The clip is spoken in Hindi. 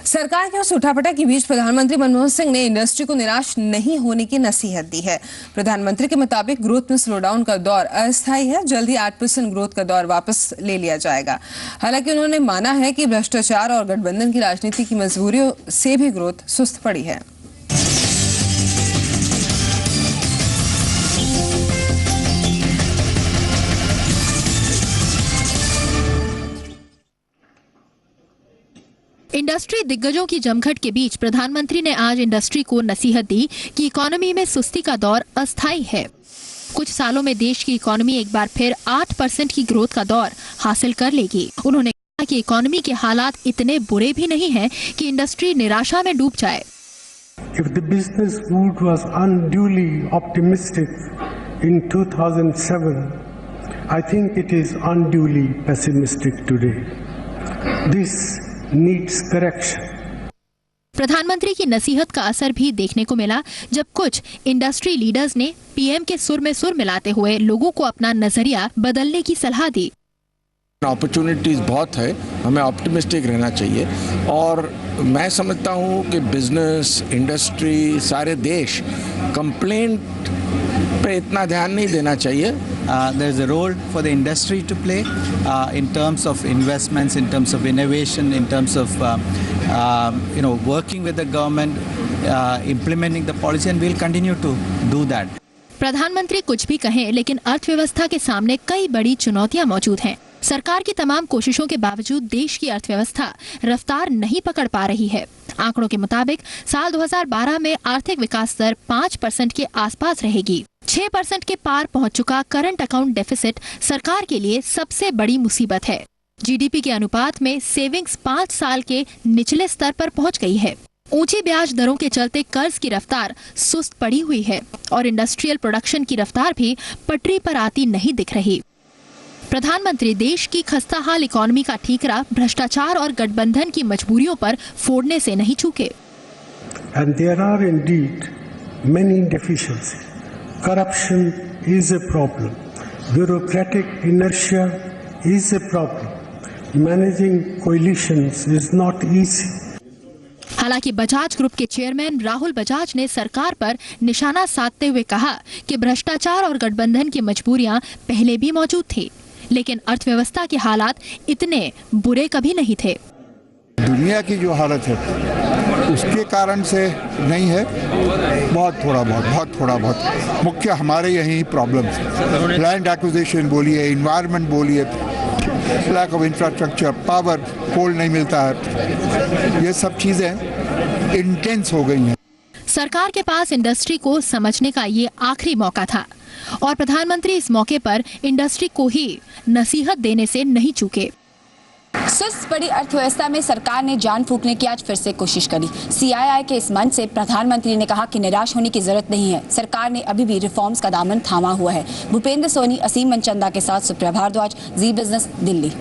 सरकार के उस उठापटक के बीच प्रधानमंत्री मनमोहन सिंह ने इंडस्ट्री को निराश नहीं होने की नसीहत दी है। प्रधानमंत्री के मुताबिक ग्रोथ में स्लोडाउन का दौर अस्थायी है, जल्द ही 8% ग्रोथ का दौर वापस ले लिया जाएगा। हालांकि उन्होंने माना है कि भ्रष्टाचार और गठबंधन की राजनीति की मजबूरियों से भी ग्रोथ सुस्त पड़ी है। इंडस्ट्री दिग्गजों की जमघट के बीच प्रधानमंत्री ने आज इंडस्ट्री को नसीहत दी कि इकोनॉमी में सुस्ती का दौर अस्थायी है। कुछ सालों में देश की इकोनॉमी एक बार फिर 8% की ग्रोथ का दौर हासिल कर लेगी। उन्होंने कहा कि इकोनॉमी के हालात इतने बुरे भी नहीं हैं कि इंडस्ट्री निराशा में डूब जाए। If the business mood was unduly optimistic in 2007, I think it is unduly pessimistic today. This needs correction. प्रधानमंत्री की नसीहत का असर भी देखने को मिला जब कुछ इंडस्ट्री लीडर्स ने पीएम के सुर में सुर मिलाते हुए लोगों को अपना नजरिया बदलने की सलाह दी। अपॉर्चुनिटीज बहुत है, हमें ऑप्टिमिस्टिक रहना चाहिए और मैं समझता हूँ कि बिजनेस, इंडस्ट्री, सारे देश कंप्लेंट पे इतना ध्यान नहीं देना चाहिए। There is a role for the industry to play in terms of investments, in terms of innovation, in terms of working with the government, implementing the policy, and we'll continue to do that. प्रधानमंत्री कुछ भी कहें, लेकिन अर्थव्यवस्था के सामने कई बड़ी चुनौतियां मौजूद हैं। सरकार की तमाम कोशिशों के बावजूद देश की अर्थव्यवस्था रफ्तार नहीं पकड़ पा रही है। आंकड़ों के मुताबिक साल 2012 में आर्थिक विकास दर 5% के आसपास रहेगी। 6% के पार पहुंच चुका करंट अकाउंट डेफिसिट सरकार के लिए सबसे बड़ी मुसीबत है। जीडीपी के अनुपात में सेविंग्स 5 साल के निचले स्तर पर पहुंच गई है। ऊंची ब्याज दरों के चलते कर्ज की रफ्तार सुस्त पड़ी हुई है और इंडस्ट्रियल प्रोडक्शन की रफ्तार भी पटरी पर आती नहीं दिख रही। प्रधानमंत्री देश की खस्ताहाल इकोनॉमी का ठीकरा भ्रष्टाचार और गठबंधन की मजबूरियों पर फोड़ने से नहीं चूके। And there are indeed many deficiencies. Corruption is a problem. Bureaucratic inertia is a problem. Managing coalitions is not easy. हालांकि बजाज ग्रुप के चेयरमैन राहुल बजाज ने सरकार पर निशाना साधते हुए कहा कि भ्रष्टाचार और गठबंधन की मजबूरियां पहले भी मौजूद थी, लेकिन अर्थव्यवस्था के हालात इतने बुरे कभी नहीं थे। दुनिया की जो हालत है उसके कारण से नहीं है, बहुत थोड़ा बहुत मुख्य हमारे यही प्रॉब्लम है। लैंड एक्विजिशन बोलिए, इन्वायरमेंट बोलिए, लैक ऑफ इंफ्रास्ट्रक्चर, पावर, कोल नहीं मिलता है, ये सब चीजें इंटेंस हो गई हैं। सरकार के पास इंडस्ट्री को समझने का ये आखिरी मौका था और प्रधानमंत्री इस मौके पर इंडस्ट्री को ही नसीहत देने से नहीं चूके। सुस्त पड़ी अर्थव्यवस्था में सरकार ने जान फूंकने की आज फिर से कोशिश करी। सीआईआई के इस मंच से प्रधानमंत्री ने कहा कि निराश होने की जरूरत नहीं है, सरकार ने अभी भी रिफॉर्म्स का दामन थामा हुआ है। भूपेंद्र सोनी, असीम मनचंदा के साथ सुप्रिया भारद्वाज, जी बिजनेस, दिल्ली।